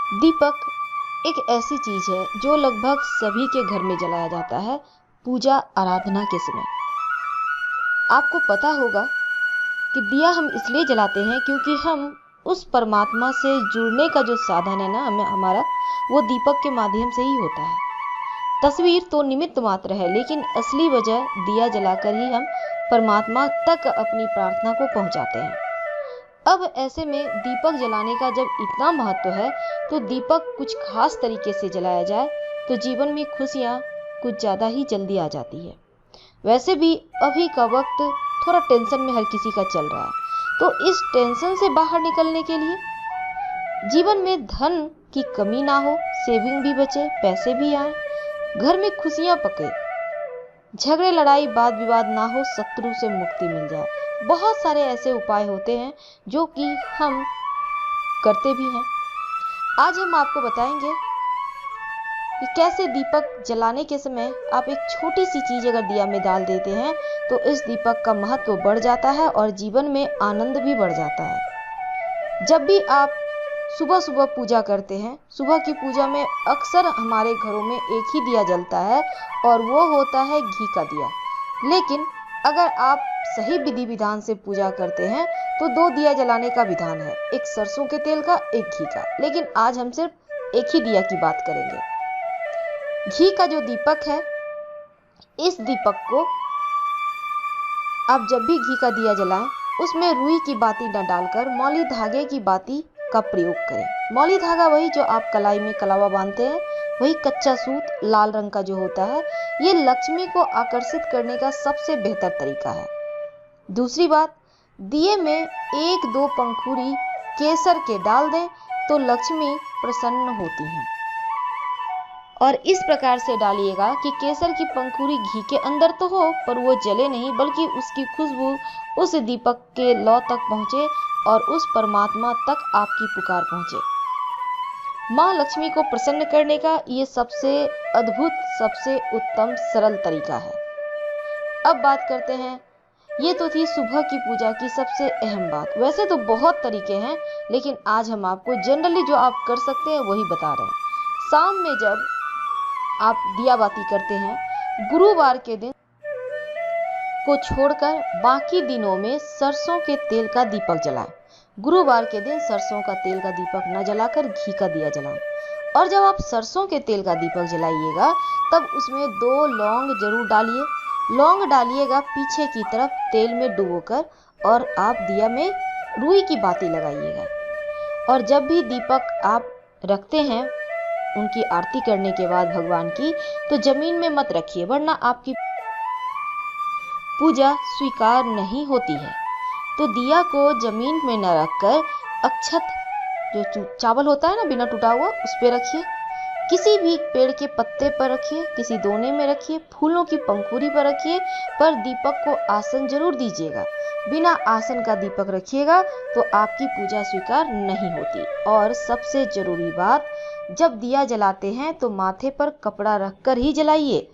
दीपक एक ऐसी चीज है जो लगभग सभी के घर में जलाया जाता है पूजा आराधना के समय। आपको पता होगा कि दिया हम इसलिए जलाते हैं क्योंकि हम उस परमात्मा से जुड़ने का जो साधन है ना हमें हमारा, वो दीपक के माध्यम से ही होता है। तस्वीर तो निमित्त मात्र है, लेकिन असली वजह दिया जलाकर ही हम परमात्मा तक अपनी प्रार्थना को पहुंचाते हैं। अब ऐसे में दीपक जलाने का जब इतना महत्व है, तो दीपक कुछ खास तरीके से जलाया जाए तो जीवन में खुशियां कुछ ज्यादा ही जल्दी आ जाती है। वैसे भी अभी का वक्त थोड़ा टेंशन में हर किसी का चल रहा है, तो इस टेंशन से बाहर निकलने के लिए, जीवन में धन की कमी ना हो, सेविंग भी बचे, पैसे भी आए, घर में खुशियां पके, झगड़े लड़ाई वाद विवाद ना हो, शत्रु से मुक्ति मिल जाए, बहुत सारे ऐसे उपाय होते हैं जो कि हम करते भी हैं। आज हम आपको बताएंगे कि कैसे दीपक जलाने के समय आप एक छोटी सी चीज अगर दिया में डाल देते हैं तो इस दीपक का महत्व बढ़ जाता है और जीवन में आनंद भी बढ़ जाता है। जब भी आप सुबह सुबह पूजा करते हैं, सुबह की पूजा में अक्सर हमारे घरों में एक ही दिया जलता है और वो होता है घी का दिया। लेकिन अगर आप सही विधि विधान से पूजा करते हैं तो 2 दिया जलाने का विधान है, एक सरसों के तेल का, एक घी का। लेकिन आज हम सिर्फ एक ही दिया की बात करेंगे। घी का जो दीपक है, इस दीपक को आप जब भी घी का दिया जलाएं, उसमें रुई की बाती न डालकर मौली धागे की बाती का प्रयोग करें। मौली धागा वही जो आप कलाई में कलावा बांधते हैं, वही कच्चा सूत लाल रंग का जो होता है, ये लक्ष्मी को आकर्षित करने का सबसे बेहतर तरीका है। दूसरी बात, दिए में 1-2 पंखुड़ी केसर के डाल दें तो लक्ष्मी प्रसन्न होती हैं। और इस प्रकार से डालिएगा कि केसर की पंखुड़ी घी के अंदर तो हो पर वो जले नहीं, बल्कि उसकी खुशबू उस दीपक के लौ तक पहुंचे और उस परमात्मा तक आपकी पुकार पहुंचे। माँ लक्ष्मी को प्रसन्न करने का ये सबसे अद्भुत, सबसे उत्तम, सरल तरीका है। अब बात करते हैं, ये तो थी सुबह की पूजा की सबसे अहम बात। वैसे तो बहुत तरीके हैं, लेकिन आज हम आपको जनरली जो आप कर सकते हैं वही बता रहे हैं। शाम में जब आप दिया बाती करते हैं, गुरुवार के दिन को छोड़कर बाकी दिनों में सरसों के तेल का दीपक जलाएं। गुरुवार के दिन सरसों का तेल का दीपक न जलाकर घी का दिया जलाएं। और जब आप सरसों के तेल का दीपक जलाइएगा तब उसमें 2 लौंग जरूर डालिए। लौंग डालिएगा पीछे की तरफ तेल में डुबोकर, और आप दिया में रुई की बाती लगाइएगा। और जब भी दीपक आप रखते हैं उनकी आरती करने के बाद भगवान की, तो जमीन में मत रखिए, वरना आपकी पूजा स्वीकार नहीं होती है। तो दिया को जमीन में न रखकर अक्षत जो चावल होता है ना बिना टूटा हुआ, उस पे रखिए। किसी भी पेड़ के पत्ते पर रखिए, किसी दोने में रखिए, फूलों की पंखुड़ी पर रखिए, पर दीपक को आसन जरूर दीजिएगा। बिना आसन का दीपक रखिएगा तो आपकी पूजा स्वीकार नहीं होती। और सबसे जरूरी बात, जब दिया जलाते हैं तो माथे पर कपड़ा रखकर ही जलाइए,